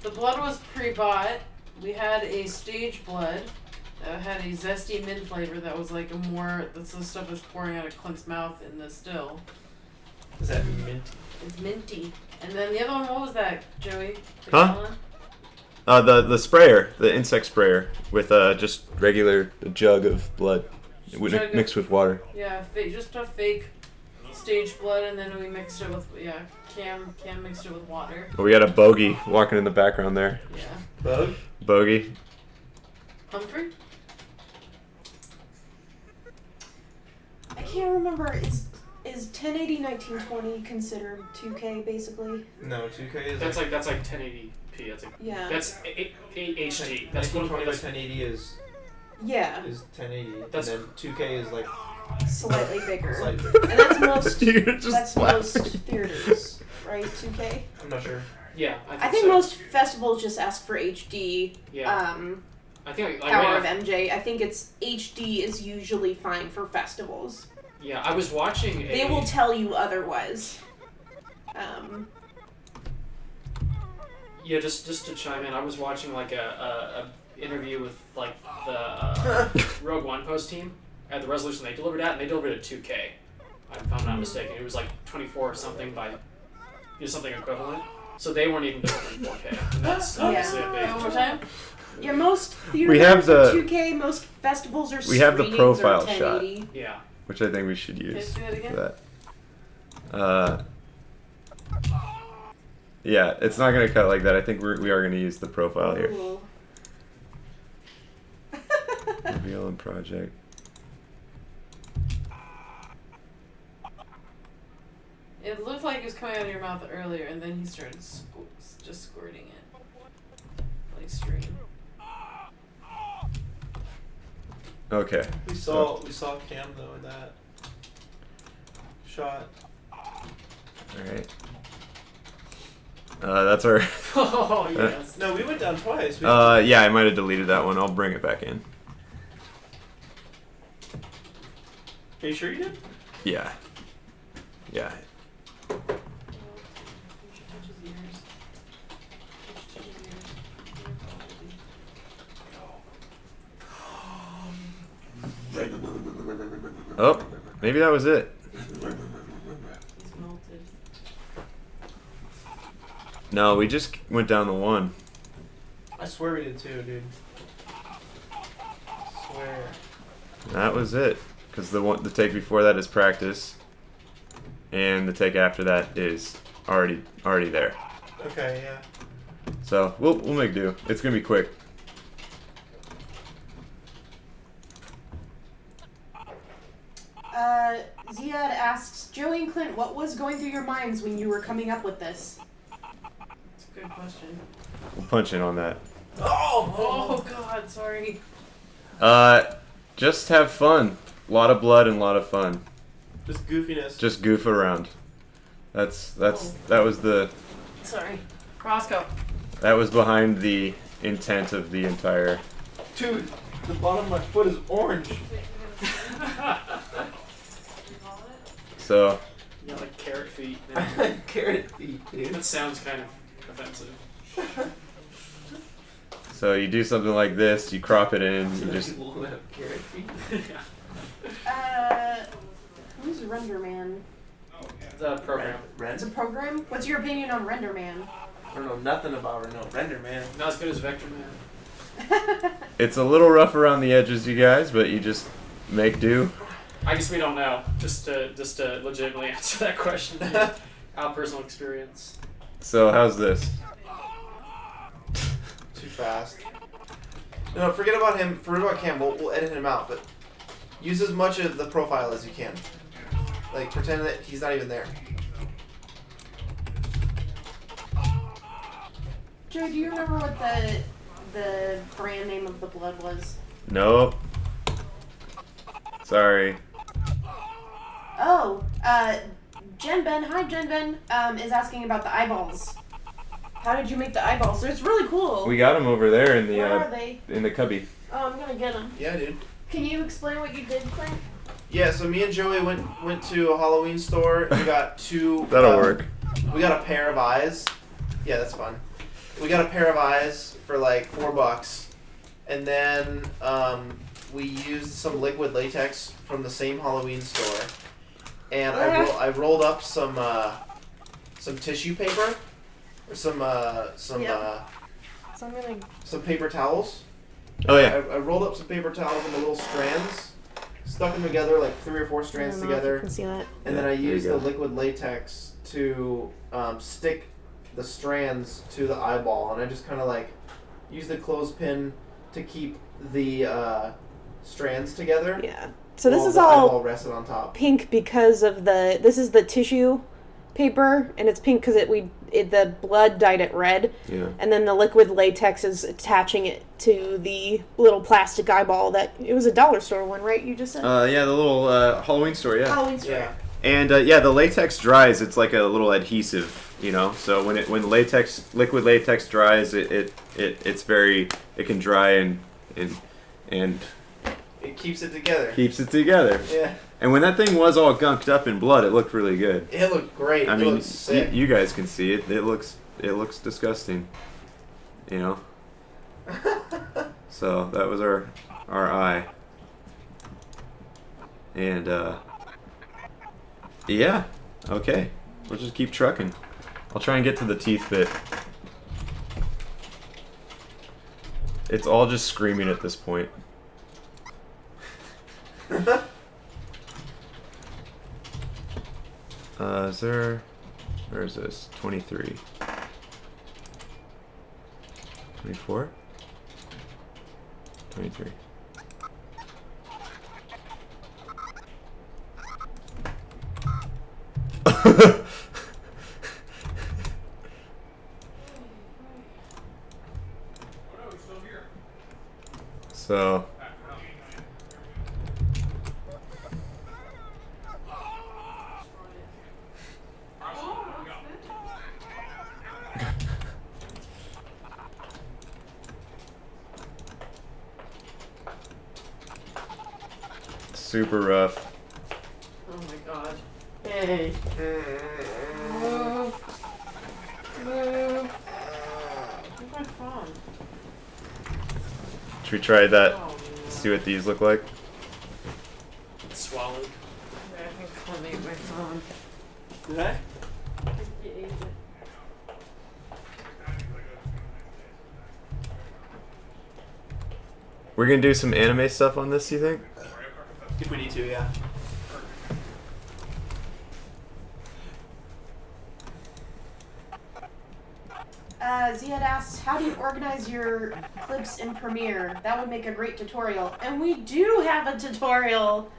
The blood was pre-bought. We had a stage blood that had a zesty mint flavor that was like that's the stuff that's pouring out of Clint's mouth in the still. Is that minty? It's minty. And then the other one, what was that, Joey? The Huh? gallon? The sprayer, the insect sprayer, with just regular jug of blood, mixed with water. Yeah, just a fake stage blood, and then we mixed it with Cam mixed it with water. We got a bogey walking in the background there. Yeah. Bug? Bogey. Humphrey? I can't remember. Is 1080 1920 considered 2K basically? No, 2K is That's like 1080p. That's like Yeah. that's HD. That's 1920 by that's 1080 is Yeah. 1080. That's- and then 2K is like Slightly bigger. slightly. And that's most You're just that's laughing. most theaters, right? 2K. I'm not sure. yeah. I think so. most festivals just ask for HD. Yeah. I think like Power right of MJ. I think it's HD is usually fine for festivals. yeah. I was watching a. They will tell you otherwise. Yeah, just to chime in, I was watching like a interview with like the Rogue One post team at the resolution they delivered at, and they delivered it at 2K. If I'm not mistaken, it was like 24 or something by something equivalent. So they weren't even delivering 4K, and that's obviously a big. One more time? Yeah, most theaters We have are the- 2K. Most festivals are we have the screenings profile or shot. 1080. Yeah. Which I think we should Can you use say that again? for that. Yeah, it's not gonna cut like that. I think we are gonna use the profile here. Ooh. Reveal and project. It looked like it was coming out of your mouth earlier, and then he started just squirting it. Like stream. Okay. We saw Cam though in that shot. All right. That's our. Oh yes. No, we went down twice. Yeah, I might have deleted that one. I'll bring it back in. Are you sure you did? Yeah. Yeah. You should touch his ears. You should touch his ears. Oh, maybe that was it. He's melted. No, we just went down the one. I swear we did too, dude. Swear. That was it. Because the take before that is practice, and the take after that is already there. Okay, yeah. So we'll make do. It's gonna be quick. Ziad asks, Joey and Clint, what was going through your minds when you were coming up with this? That's a good question. We'll punch in on that. Oh God, sorry. Just have fun. A lot of blood and a lot of fun. Just goofiness. Just goof around. That was the Sorry. Roscoe. that was behind the intent of the entire. Dude, the bottom of my foot is orange. So You got like carrot feet. Carrot feet, dude. That sounds kind of offensive. so you do something like this. You crop it in. You just People who have carrot feet. Who's RenderMan? The program. It's a program? What's your opinion on RenderMan? I don't know nothing about Render, man. Not as good as Vector Man. it's a little rough around the edges, you guys, but you just make do. I guess we don't know. Just to legitimately answer that question. Our personal experience. So how's this? Too fast. No, forget about him. Forget about Cam. We'll edit him out, but use as much of the profile as you can. Like, pretend that he's not even there. Joe, do you remember what the brand name of the blood was? Nope. Sorry. Oh, Jen Ben, hi Jen Ben, is asking about the eyeballs. How did you make the eyeballs? So it's really cool. We got him over there in the Where are they? in the cubby. Oh, I'm gonna get them. Yeah, dude. Can you explain what you did, Clint? Yeah, so me and Joey went to a Halloween store. We got two. That'll work. We got a pair of eyes. Yeah, that's fun. We got a pair of eyes for like $4, and then we used some liquid latex from the same Halloween store, and I rolled up some tissue paper, or some So I'm gonna. some paper towels. Oh yeah. I rolled up some paper towels into little strands, stuck them together like 3 or 4 strands together, can see that. and then I Yeah, there you used go. the liquid latex to stick the strands to the eyeball, and I just kind of like used the clothespin to keep the strands together. Yeah. So this while is the all eyeball rested on top. pink because of this is the tissue paper, and it's pink because the blood dyed it red, Yeah. and then the liquid latex is attaching it to the little plastic eyeball that it was a dollar store one, right? You just said Yeah, the little Halloween store, yeah. Halloween store. Yeah. And yeah, the latex dries. It's like a little adhesive, you know. So when liquid latex dries, it can dry and It keeps it together. keeps it together. Yeah. And when that thing was all gunked up in blood, it looked really good. It looked great. I It mean, looked sick. you guys can see it. It looks disgusting, you know. So that was our eye. And yeah, okay. We'll just keep trucking. I'll try and get to the teeth bit. It's all just screaming at this point. Where is this? 23. 24? 23. So super rough. Oh my god. Hey. Move. Move. Where's my phone? Should we try that? Oh, no. See what these look like? Swallowed. I think I'll need my phone. Did I? We're gonna do some anime stuff on this, you think? If we need to, yeah. Ziad asks, how do you organize your clips in Premiere? That would make a great tutorial. And we do have a tutorial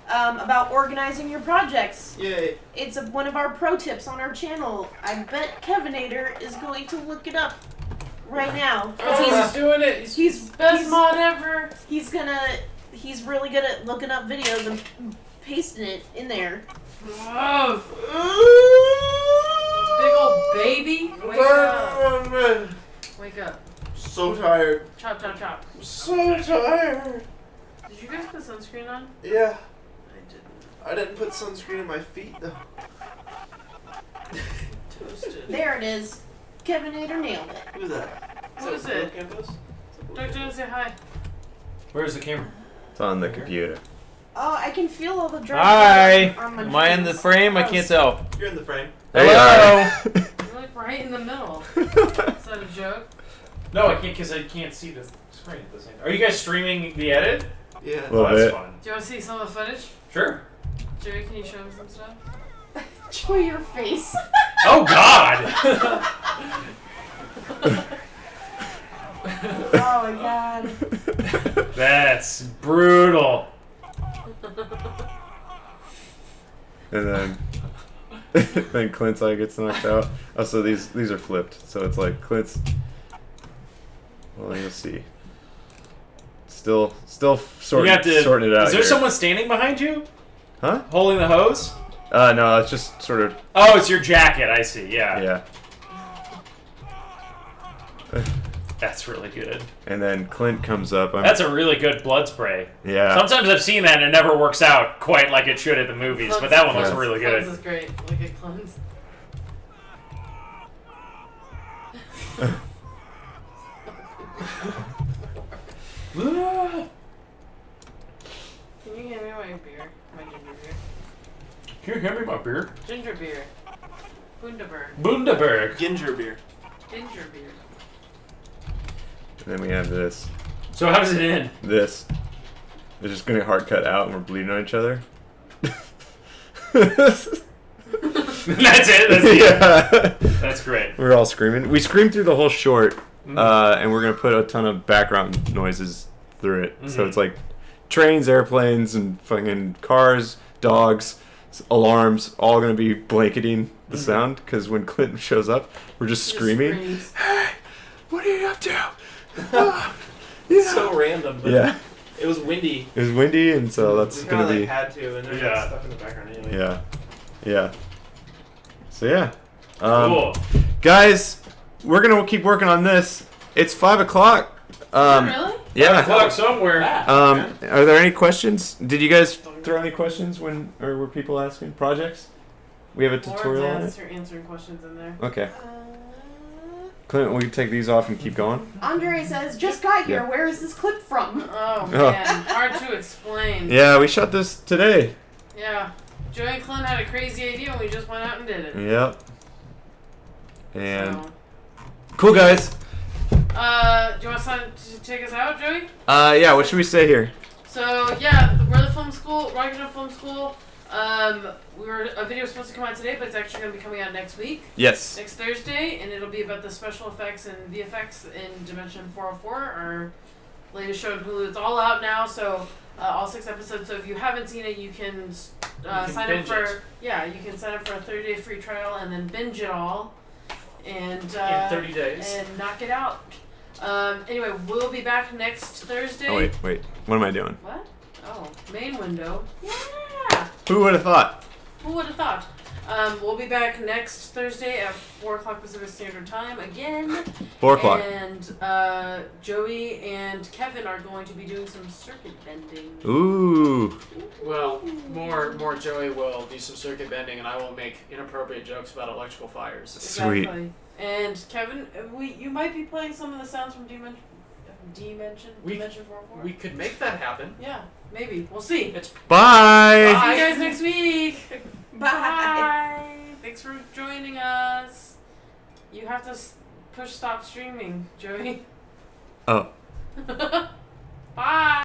about organizing your projects. Yay. It's one of our pro tips on our channel. I bet Kevinator is going to look it up right now. Oh, he's doing it. He's best mod ever. He's really good at looking up videos and pasting it in there. Oh. Big old baby. Wake up. Wake up. So tired. Chop, chop, chop. So tired. Did you guys put sunscreen on? Yeah. I didn't. I didn't put sunscreen on my feet though. Toasted. There it is. Kevin Nader nailed it. Who's that? What is it? Dr. Jones, say hi. Where's the camera? It's on the computer. Oh, I can feel all the dry Hi. blood on my Am I in the hands. frame? I can't tell. You're in the frame. Hey, Hello. You're like right in the middle. Is that a joke? No, I can't because I can't see the screen at the same time. Are you guys streaming the edit? Yeah. Little Oh, that's bit. fun. Do you want to see some of the footage? Sure. Jerry, can you show me some stuff? Show your face. Oh God. Oh my god. That's brutal. And then then Clint's eye gets knocked out. Oh, so these are flipped. So it's like Clint's. Well, you'll see. Still sorting it out. Is there here. someone standing behind you? Huh? Holding the hose? No, it's just sort of. Oh, it's your jacket. I see. Yeah. Yeah. That's really good. And then Clint comes up. That's a really good blood spray. Yeah. Sometimes I've seen that and it never works out quite like it should at the movies, but that one was really Cleanse good. is great. Look at cleanse. Can you hand me my beer? My ginger beer. Can you hand me my beer? Ginger beer. Bundaberg. Bundaberg. Ginger beer. Ginger beer. And then we have this. So how does it end? This. They're just gonna hard cut out and we're bleeding on each other. That's it. That's the end. Yeah. That's great. We're all screaming. We screamed through the whole short, and we're gonna put a ton of background noises through it. So it's like trains, airplanes, and fucking cars, dogs, alarms, all gonna be blanketing the sound. Because when Clinton shows up, we're just screaming. Screams. Hey, what are you up to? It's so random, but Yeah, it was windy. it was windy, and so that's We gonna kinda, be. had to, and there's Yeah. stuff in the background anyway. Yeah, yeah. So yeah, Cool. guys, we're gonna keep working on this. It's 5 o'clock. Really? Yeah. Clock somewhere. Are there any questions? Did you guys throw any questions or were people asking projects? We have a tutorial on it. Answering questions in there. Okay. Clint, we can take these off and keep going. Andre says, just got here. Yeah. Where is this clip from? Oh man, hard to explain. Yeah, we shot this today. Yeah. Joey and Clint had a crazy idea and we just went out and did it. Yep. And So, cool, guys. do you want to take us out, Joey? Yeah. What should we say here? So yeah, we're the film school, Rocket Jump Film School. A video was supposed to come out today, but it's actually going to be coming out next week, Yes. next Thursday, and it'll be about the special effects and VFX in Dimension 404, our latest show on Hulu. It's all out now, so all 6 episodes. So if you haven't seen it, you can sign up binge for it. you can sign up for a 30-day free trial and then binge it all, and In 30 days. and knock it out. Anyway, we'll be back next Thursday. Oh wait. What am I doing? What? Oh, main window. Yeah. Who would have thought? Who would have thought? We'll be back next Thursday at 4 o'clock Pacific Standard Time again. 4 o'clock. And Joey and Kevin are going to be doing some circuit bending. Ooh. Well, more Joey will do some circuit bending, and I will make inappropriate jokes about electrical fires. Sweet. Exactly. And Kevin, you might be playing some of the sounds from Dimension 404. We could make that happen. Yeah, maybe. We'll see. Bye. See you guys next week. Bye. Bye. Thanks for joining us. You have to push stop streaming, Joey. Oh. Bye.